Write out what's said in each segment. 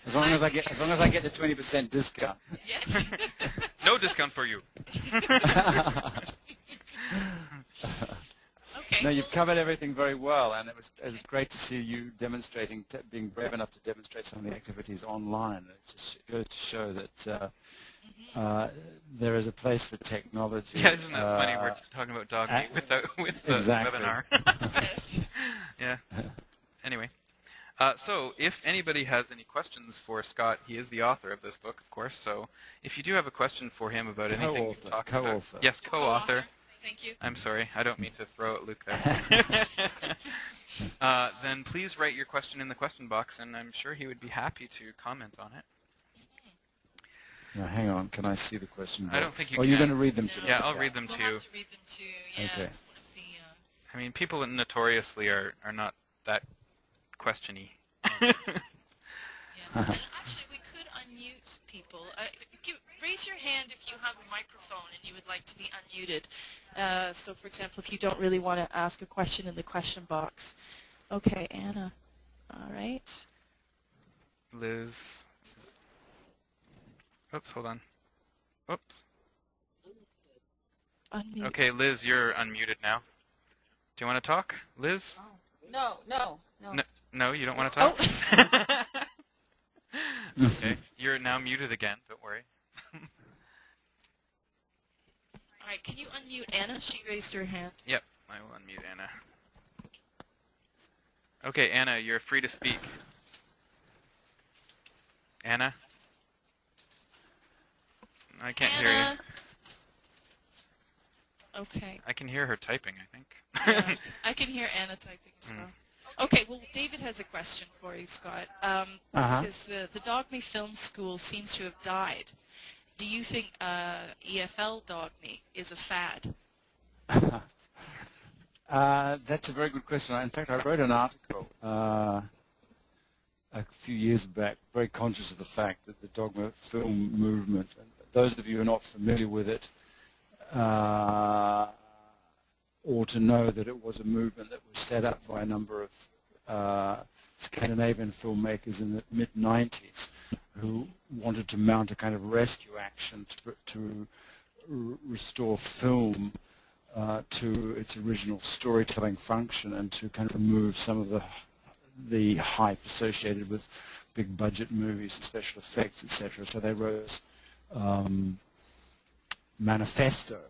As long as I get the 20% discount. Yes. No discount for you. Okay. No, you've covered everything very well, and it was great to see you demonstrating, being brave enough to demonstrate some of the activities online. It just goes to show that there is a place for technology. Yeah, isn't that funny? We're talking about dog meat with the exactly. webinar. Yes. Yeah. Anyway, so if anybody has any questions for Scott, he is the author of this book, of course. So if you do have a question for him about anything we've talked about, yes, co-author. Thank you. I'm sorry, I don't mean to throw at Luke there. Then please write your question in the question box, and I'm sure he would be happy to comment on it. Now, hang on, can I see the question box? I don't think you can. Oh, you're going to read them to me? Yeah, I'll read them to you. We'll have to read them to you, yeah. Okay. It's one of the, I mean, people notoriously are not that question-y. yes. And actually, we could unmute people. Raise your hand if you have a microphone and you would like to be unmuted. So, for example, if you don't really want to ask a question in the question box. Okay, Anna. All right. Liz. Oops, hold on. Oops. Unmute. Okay, Liz, you're unmuted now. Do you want to talk, Liz? No. No, you don't want to talk? Oh. Okay, you're now muted again, don't worry. All right, can you unmute Anna? She raised her hand. Yep, I will unmute Anna. Okay, Anna, you're free to speak. Anna? I can't hear you. Okay. I can hear her typing, I think. Yeah, I can hear Anna typing as well. Okay, well, David has a question for you, Scott. He says the Dogme Film School seems to have died. Do you think EFL Dogme is a fad? That's a very good question. In fact, I wrote an article a few years back, very conscious of the fact that the Dogma film movement, and those of you who are not familiar with it, or to know that it was a movement that was set up by a number of Scandinavian filmmakers in the mid-90s who wanted to mount a kind of rescue action to restore film to its original storytelling function and to kind of remove some of the hype associated with big budget movies and special effects, etc. So they wrote manifesto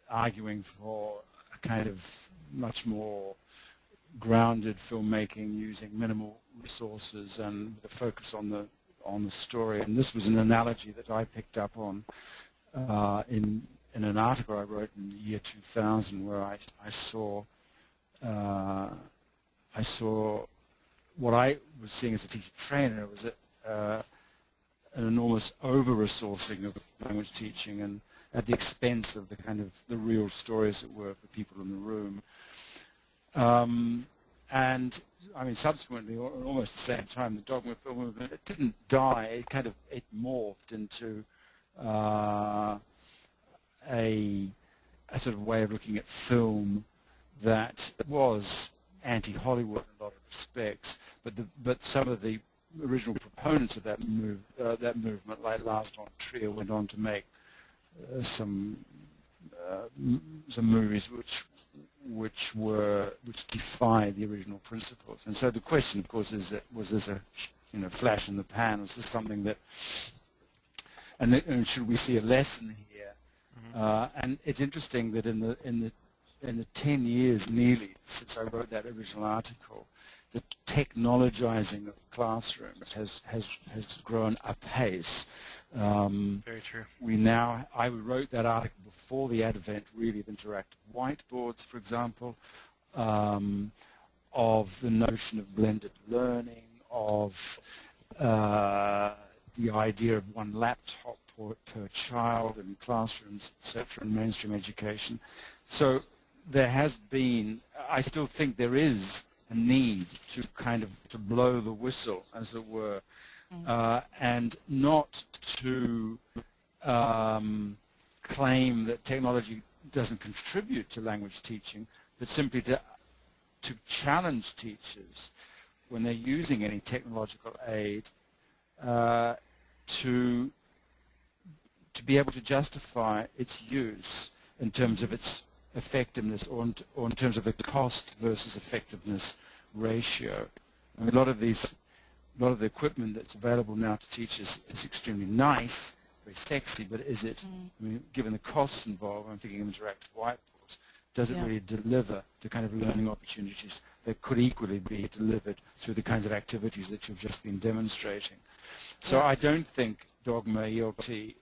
arguing for a kind of much more grounded filmmaking using minimal resources and with a focus on the story. And this was an analogy that I picked up on in an article I wrote in the year 2000, where I saw what I was seeing as a teacher trainer was an enormous over-resourcing of language teaching, and at the expense of the real stories that were of the people in the room. And I mean, subsequently, almost at the same time, the Dogma film movement, it didn't die. It morphed into a sort of way of looking at film that was anti-Hollywood in a lot of respects, but some of the original proponents of that movement, like Lars von Trier, went on to make some movies which defied the original principles. And so the question, of course, is that was this a flash in the pan? Was this something that and should we see a lesson here? And it's interesting that in the 10 years nearly since I wrote that original article, the technologizing of the classroom has grown apace. Very true. I wrote that article before the advent really of interactive whiteboards, for example, of the notion of blended learning, of the idea of one laptop per child in classrooms, etc., in mainstream education. So there has been, I still think there is a need to to blow the whistle, as it were, and not to claim that technology doesn't contribute to language teaching, but simply to challenge teachers when they're using any technological aid to be able to justify its use in terms of its effectiveness or in terms of the cost versus effectiveness ratio. I mean, a lot of the equipment that's available now to teachers is extremely nice, very sexy, but is it, I mean, given the costs involved, I'm thinking of interactive whiteboards, does it really deliver the kind of learning opportunities that could equally be delivered through the kinds of activities that you've just been demonstrating? So I don't think dogma ELT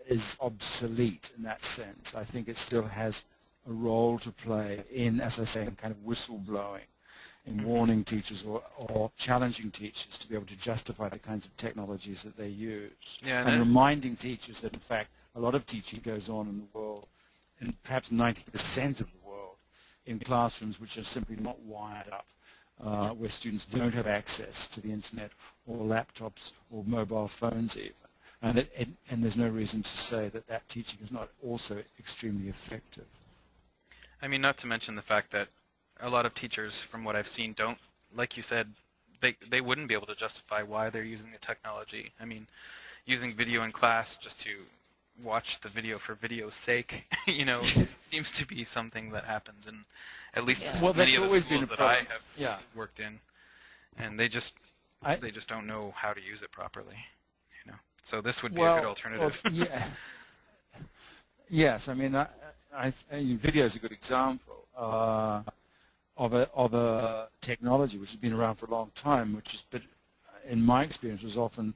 is obsolete in that sense. I think it still has a role to play in, as I say, in kind of whistleblowing, in warning teachers or challenging teachers to be able to justify the kinds of technologies that they use, and reminding teachers that, in fact, a lot of teaching goes on in the world, and perhaps 90% of the world, in classrooms which are simply not wired up, where students don't have access to the internet or laptops or mobile phones even. And there's no reason to say that that teaching is not also extremely effective. I mean, not to mention the fact that a lot of teachers, from what I've seen, don't, like you said, they wouldn't be able to justify why they're using the technology. I mean, using video in class just to watch the video for video's sake, you know, seems to be something that happens in at least many of the schools that I have worked in, and they just don't know how to use it properly, you know. So this would be a good alternative. Yes, I mean, video is a good example of a technology which has been around for a long time, which is, but in my experience, was often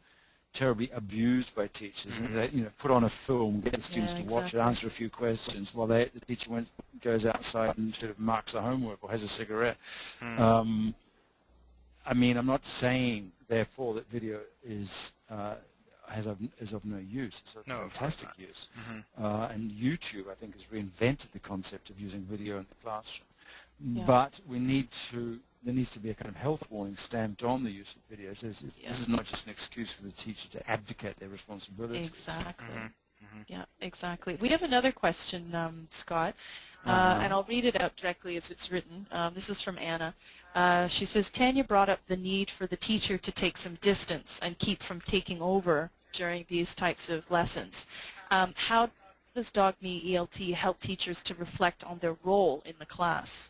terribly abused by teachers. And they, put on a film, get the students to watch it, answer a few questions, while the teacher goes outside and sort of marks the homework or has a cigarette. I mean, I'm not saying, therefore, that video is of no use. It's of fantastic use. And YouTube, I think, has reinvented the concept of using video in the classroom. But there needs to be a kind of health warning stamped on the use of videos. This is not just an excuse for the teacher to abdicate their responsibility. Exactly. Yeah, exactly. We have another question, Scott, and I'll read it out directly as it's written. This is from Anna. She says, Tanya brought up the need for the teacher to take some distance and keep from taking over during these types of lessons. How does dogma ELT help teachers to reflect on their role in the class?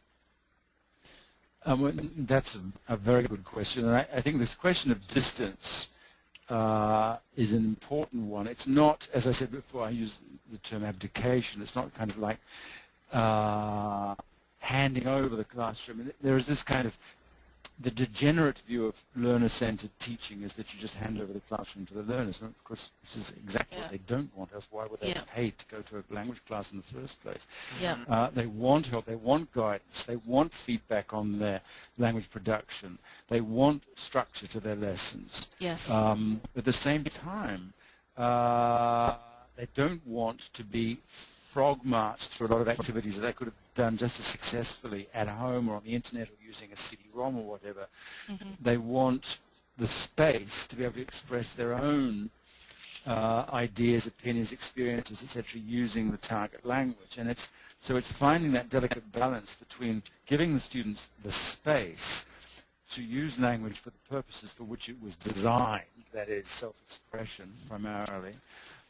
That's a very good question, and I think this question of distance is an important one. It's not, as I said before, I use the term abdication. It's not kind of like handing over the classroom. There is this kind of, the degenerate view of learner-centered teaching is that you just hand over the classroom to the learners. And of course, this is exactly what they don't want, else why would they pay to go to a language class in the first place? They want help, they want guidance, they want feedback on their language production, they want structure to their lessons. At the same time, they don't want to be frog-marched through a lot of activities that they could have done just as successfully at home or on the internet or using a CD-ROM or whatever. They want the space to be able to express their own ideas, opinions, experiences, etc., using the target language. And so it's finding that delicate balance between giving the students the space to use language for the purposes for which it was designed, that is self-expression primarily,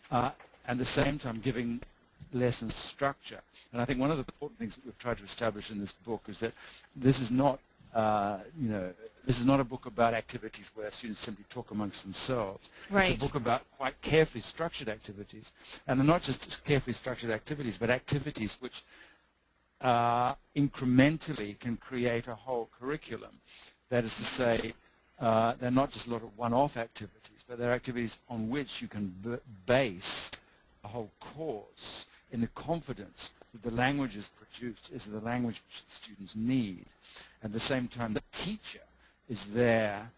and at the same time giving lesson structure. And I think one of the important things that we've tried to establish in this book is that this is not, this is not a book about activities where students simply talk amongst themselves. It's a book about quite carefully structured activities. And they're not just carefully structured activities, but activities which incrementally can create a whole curriculum. That is to say, they're not just a lot of one-off activities, but they're activities on which you can base a whole course in the confidence that the language is produced is the language which the students need. At the same time, the teacher is there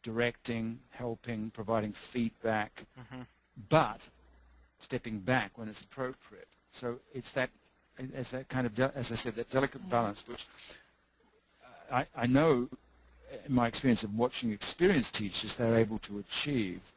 directing, helping, providing feedback, but stepping back when it's appropriate. So it's that kind of, as I said, that delicate balance, which I know in my experience of watching experienced teachers, they're able to achieve.